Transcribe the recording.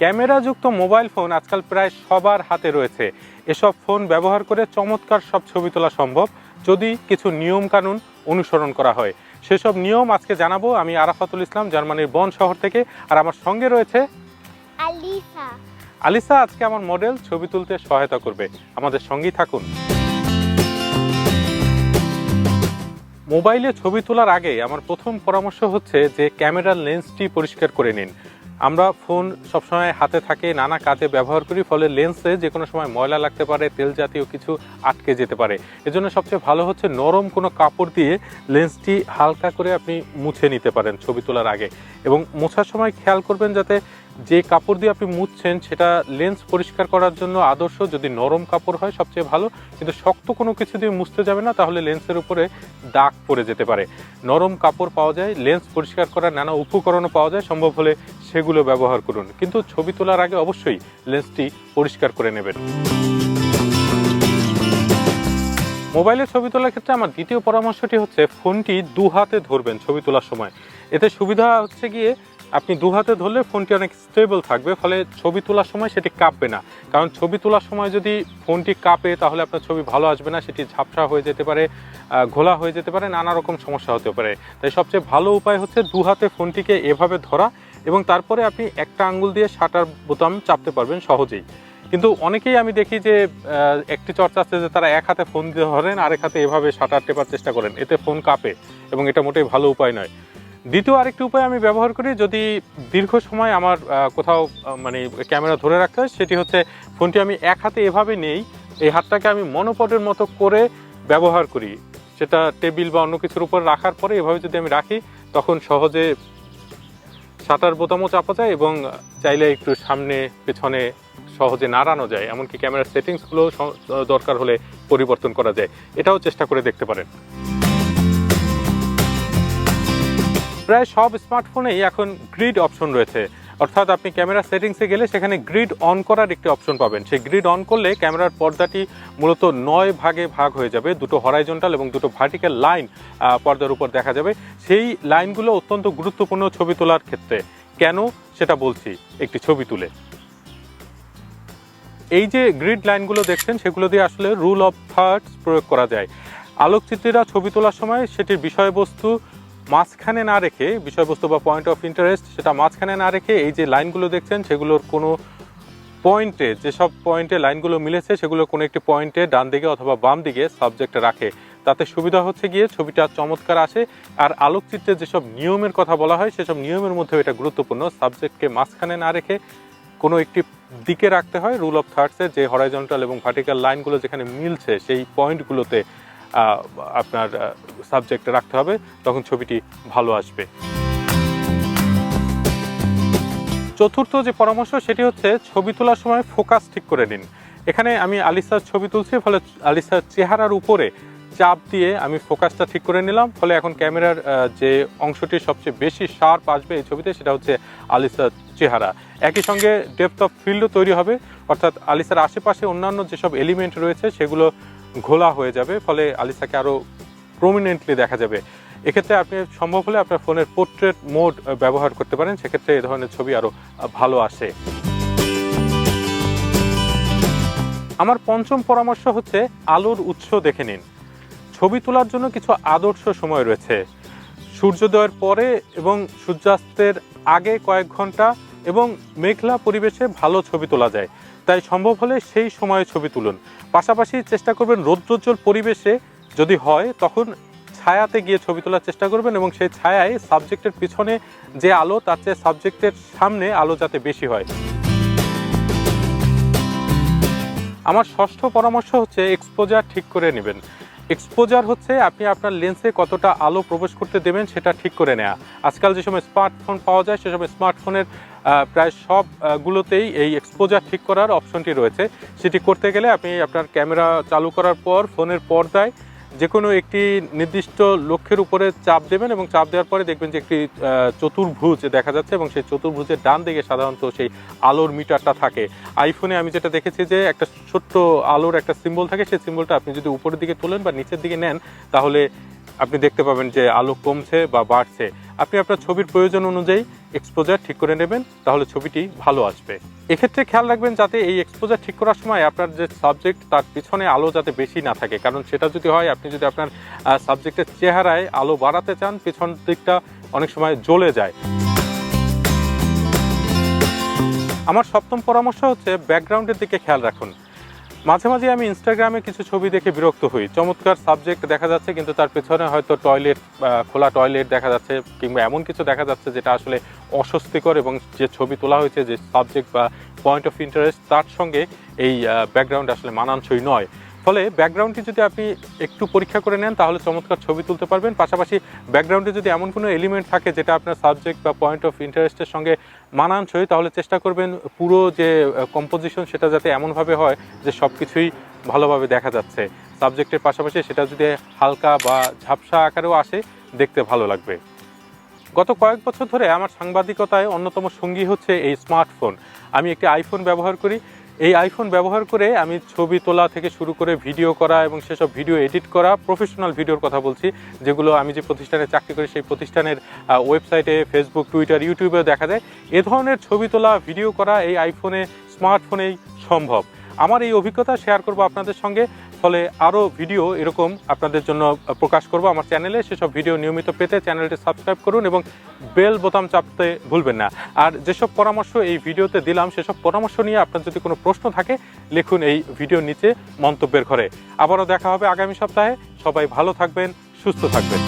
ক্যামেরাযুক্ত mobile phone আজকাল প্রায় সবার হাতে রয়েছে। এসব ফোন ব্যবহার করে চমৎকার সব ছবি তোলা সম্ভব যদি কিছু নিয়মকানুন অনুসরণ করা হয়। সেসব নিয়ম আজকে জানাবো আমি আরাফাতুল ইসলাম, জার্মানির বন শহর থেকে। আর আমার সঙ্গে রয়েছে আলিসা। আজকে আমার মডেল ছবি তুলতে সহায়তা করবে, আমাদের সঙ্গেই থাকুন। মোবাইলে ছবি তোলার আগে আমার প্রথম পরামর্শ হচ্ছে যে ক্যামেরার লেন্সটি পরিষ্কার করে নিন। আমরা ফোন সবসময় হাতে থাকে, নানা কাজে ব্যবহার করি, ফলে লেন্সে যে কোনো সময় ময়লা লাগতে পারে, তেল জাতীয় কিছু আটকে যেতে পারে। এজন্য সবচেয়ে ভালো হচ্ছে নরম কোনো কাপড় দিয়ে লেন্সটি হালকা করে আপনি মুছে নিতে পারেন ছবি তোলার আগে। এবং মোছার সময় খেয়াল করবেন যাতে যে কাপড় দিয়ে আপনি মুছছেন সেটা লেন্স পরিষ্কার করার জন্য আদর্শ। যদি নরম কাপড় হয় সবচেয়ে ভালো, কিন্তু শক্ত কোনো কিছু দিয়ে মুছতে যাবে না, তাহলে লেন্সের উপরে দাগ পড়ে যেতে পারে। নরম কাপড় পাওয়া যায়, লেন্স পরিষ্কার করার নানা উপকরণও পাওয়া যায়, সম্ভব হলে সেগুলো ব্যবহার করুন। কিন্তু ছবি তোলার আগে অবশ্যই লেন্সটি পরিষ্কার করে নেবেন। মোবাইলে ছবি তোলার ক্ষেত্রে আমার দ্বিতীয় পরামর্শটি হচ্ছে ফোনটি দু হাতে ধরবেন ছবি তোলার সময়। এতে সুবিধা হচ্ছে গিয়ে আপনি দু হাতে ধরলে ফোনটি অনেক স্টেবল থাকবে, ফলে ছবি তোলার সময় সেটি কাঁপবে না। কারণ ছবি তোলার সময় যদি ফোনটি কাঁপে তাহলে আপনার ছবি ভালো আসবে না, সেটি ঝাপসা হয়ে যেতে পারে, ঘোলা হয়ে যেতে পারে, নানা রকম সমস্যা হতে পারে। তাই সবচেয়ে ভালো উপায় হচ্ছে দু হাতে ফোনটিকে এভাবে ধরা, এবং তারপরে আপনি একটা আঙ্গুল দিয়ে শাটার বোতাম চাপতে পারবেন সহজেই। কিন্তু অনেকেই আমি দেখি যে একটি চর্চা আছে যে তারা এক হাতে ফোন ধরেন, আরেক হাতে এভাবে শাটার টেপার চেষ্টা করেন, এতে ফোন কাঁপে এবং এটা মোটেই ভালো উপায় নয়। দ্বিতীয় আরেকটি উপায় আমি ব্যবহার করি যদি দীর্ঘ সময় আমার কোথাও ক্যামেরা ধরে রাখতে হয়, সেটি হচ্ছে ফোনটি আমি এক হাতে এভাবে নেই, এই হাতটাকে আমি মনোপডের মতো করে ব্যবহার করি। সেটা টেবিল বা অন্য কিছুর উপর রাখার পরে এভাবে যদি আমি রাখি, তখন সহজে শাটার বোতামও চাপা যায় এবং চাইলে একটু সামনে পেছনে সহজে নাড়ানো যায়। এমনকি ক্যামেরার সেটিংসগুলো দরকার হলে পরিবর্তন করা যায়। এটাও চেষ্টা করে দেখতে পারেন। প্রায় সব স্মার্টফোনেই এখন গ্রিড অপশন রয়েছে, অর্থাৎ আপনি ক্যামেরা সেটিংসে গেলে সেখানে গ্রিড অন করার একটি অপশন পাবেন। সেই গ্রিড অন করলে ক্যামেরার পর্দাটি মূলত 9 ভাগে ভাগ হয়ে যাবে, দুটো হরাইজন্টাল এবং দুটো ভার্টিক্যাল লাইন পর্দার উপর দেখা যাবে। সেই লাইনগুলো অত্যন্ত গুরুত্বপূর্ণ ছবি তোলার ক্ষেত্রে। কেন সেটা বলছি একটি ছবি তুলে। এই যে গ্রিড লাইনগুলো দেখছেন সেগুলো দিয়ে আসলে রুল অফ থার্ডস প্রয়োগ করা যায়। আলোকচিত্রীরা ছবি তোলার সময় সেটির বিষয়বস্তু মাঝখানে না রেখে, বিষয়বস্তু বা পয়েন্ট অফ ইন্টারেস্ট সেটা মাঝখানে না রেখে, এই যে লাইনগুলো দেখছেন সেগুলোর কোনো পয়েন্টে, যেসব পয়েন্টে লাইনগুলো মিলেছে সেগুলোর কোনো একটি পয়েন্টে ডান দিকে অথবা বাম দিকে সাবজেক্ট রাখে। তাতে সুবিধা হচ্ছে গিয়ে ছবিটা চমৎকার আসে। আর আলোকচিত্রে যেসব নিয়মের কথা বলা হয় সেসব নিয়মের মধ্যেও এটা গুরুত্বপূর্ণ। সাবজেক্টকে মাঝখানে না রেখে কোনো একটি দিকে রাখতে হয়। রুল অফ থার্ডসের যে হরাইজন্টাল এবং ভার্টিক্যাল লাইনগুলো যেখানে মিলছে সেই পয়েন্টগুলোতে আপনার সাবজেক্ট রাখতে হবে, তখন ছবিটি ভালো আসবে। চতুর্থ যে পরামর্শ সেটি হচ্ছে ছবি তোলার সময় ফোকাস ঠিক করে নিন। এখানে আমি আলিসার ছবি তুলছি, ফলে আলিসার চেহারার উপরে চাপ দিয়ে আমি ফোকাসটা ঠিক করে নিলাম, ফলে এখন ক্যামেরার যে অংশটি সবচেয়ে বেশি শার্প আসবে এই ছবিতে সেটা হচ্ছে আলিসার চেহারা। একই সঙ্গে ডেপথ অফ ফিল্ডও তৈরি হবে, অর্থাৎ আলিসার আশেপাশে অন্যান্য যেসব এলিমেন্ট রয়েছে সেগুলো ঘোলা হয়ে যাবে, ফলে আলিসাকে আরও প্রমিনেন্টলি দেখা যাবে। এক্ষেত্রে আপনি সম্ভব হলে আপনার ফোনের পোর্ট্রেট মোড ব্যবহার করতে পারেন, সেক্ষেত্রে এই ধরনের ছবি আরও ভালো আসে। আমার পঞ্চম পরামর্শ হচ্ছে আলোর উৎস দেখে নিন। ছবি তোলার জন্য কিছু আদর্শ সময় রয়েছে। সূর্যোদয়ের পরে এবং সূর্যাস্তের আগে কয়েক ঘন্টা এবং মেঘলা পরিবেশে ভালো ছবি তোলা যায়, তাই সম্ভব হলে সেই সময়ে ছবি তুলুন। পাশাপাশি চেষ্টা করবেন রৌদ্রোজ্জ্বল পরিবেশে যদি হয় তখন ছায়াতে গিয়ে ছবি তোলার চেষ্টা করবেন, এবং সেই ছায়ায় সাবজেক্টের পিছনে যে আলো তার চেয়ে সাবজেক্টের সামনে আলো যাতে বেশি হয়। আমার ষষ্ঠ পরামর্শ হচ্ছে এক্সপোজার ঠিক করে নেবেন। এক্সপোজার হচ্ছে আপনি আপনার লেন্সে কতটা আলো প্রবেশ করতে দেবেন সেটা ঠিক করে নেওয়া। আজকাল যে সময় স্মার্টফোন পাওয়া যায় সেসব স্মার্টফোনের প্রায় সবগুলোতেই এই এক্সপোজার ঠিক করার অপশনটি রয়েছে। সেটি করতে গেলে আপনি আপনার ক্যামেরা চালু করার পর ফোনের পর্দায় যে কোনো একটি নির্দিষ্ট লক্ষ্যের উপরে চাপ দেবেন, এবং চাপ দেওয়ার পরে দেখবেন যে একটি চতুর্ভুজ দেখা যাচ্ছে, এবং সেই চতুর্ভুজের ডান দিকে সাধারণত সেই আলোর মিটারটা থাকে। আইফোনে আমি যেটা দেখেছি যে একটা ছোট্ট আলোর একটা সিম্বল থাকে, সেই সিম্বলটা আপনি যদি উপরের দিকে তোলেন বা নিচের দিকে নেন তাহলে আপনি দেখতে পাবেন যে আলো কমছে বা বাড়ছে। আপনি আপনার ছবির প্রয়োজন অনুযায়ী এক্সপোজার ঠিক করে নেবেন, তাহলে ছবিটি ভালো আসবে। এক্ষেত্রে খেয়াল রাখবেন যাতে এই এক্সপোজার ঠিক করার সময় আপনার যে সাবজেক্ট তার পিছনে আলো যাতে বেশি না থাকে, কারণ সেটা যদি হয়, আপনি যদি আপনার সাবজেক্টের চেহারায় আলো বাড়াতে চান, পিছন দিকটা অনেক সময় জ্বলে যায়। আমার সপ্তম পরামর্শ হচ্ছে ব্যাকগ্রাউন্ডের দিকে খেয়াল রাখুন। মাঝে মাঝে আমি ইনস্টাগ্রামে কিছু ছবি দেখে বিরক্ত হই। চমৎকার সাবজেক্ট দেখা যাচ্ছে কিন্তু তার পেছনে হয়তো টয়লেট, খোলা টয়লেট দেখা যাচ্ছে, কিংবা এমন কিছু দেখা যাচ্ছে যেটা আসলে অস্বস্তিকর, এবং যে ছবি তোলা হয়েছে, যে সাবজেক্ট বা পয়েন্ট অফ ইন্টারেস্ট, তার সঙ্গে এই ব্যাকগ্রাউন্ড আসলে মানানসই নয়। ফলে ব্যাকগ্রাউন্ডটি যদি আপনি একটু পরীক্ষা করে নেন তাহলে চমৎকার ছবি তুলতে পারবেন। পাশাপাশি ব্যাকগ্রাউন্ডে যদি এমন কোনো এলিমেন্ট থাকে যেটা আপনার সাবজেক্ট বা পয়েন্ট অফ ইন্টারেস্টের সঙ্গে মানানসই, তাহলে চেষ্টা করবেন পুরো যে কম্পোজিশন সেটা যাতে এমনভাবে হয় যে সব কিছুই ভালোভাবে দেখা যাচ্ছে। সাবজেক্টের পাশাপাশি সেটা যদি হালকা বা ঝাপসা আকারেও আসে, দেখতে ভালো লাগবে। গত কয়েক বছর ধরে আমার সাংবাদিকতায় অন্যতম সঙ্গী হচ্ছে এই স্মার্টফোন। আমি একটি আইফোন ব্যবহার করি। এই আইফোন ব্যবহার করে আমি ছবি তোলা থেকে শুরু করে ভিডিও করা এবং সেসব ভিডিও এডিট করা, প্রফেশনাল ভিডিওর কথা বলছি, যেগুলো আমি যে প্রতিষ্ঠানে চাকরি করি সেই প্রতিষ্ঠানের ওয়েবসাইটে, ফেসবুক, টুইটার, ইউটিউবেও দেখা যায়। এ ধরনের ছবি তোলা, ভিডিও করা এই স্মার্টফোনেই সম্ভব। আমার এই অভিজ্ঞতা শেয়ার করব আপনাদের সঙ্গে। ফলে আরও ভিডিও এরকম আপনাদের জন্য প্রকাশ করব আমার চ্যানেলে। সেসব ভিডিও নিয়মিত পেতে চ্যানেলটি সাবস্ক্রাইব করুন এবং বেল বোতাম চাপতে ভুলবেন না। আর যেসব পরামর্শ এই ভিডিওতে দিলাম, সেসব পরামর্শ নিয়ে আপনার যদি কোনো প্রশ্ন থাকে, লিখুন এই ভিডিওর নিচে মন্তব্যের ঘরে। আবারও দেখা হবে আগামী সপ্তাহে। সবাই ভালো থাকবেন, সুস্থ থাকবেন।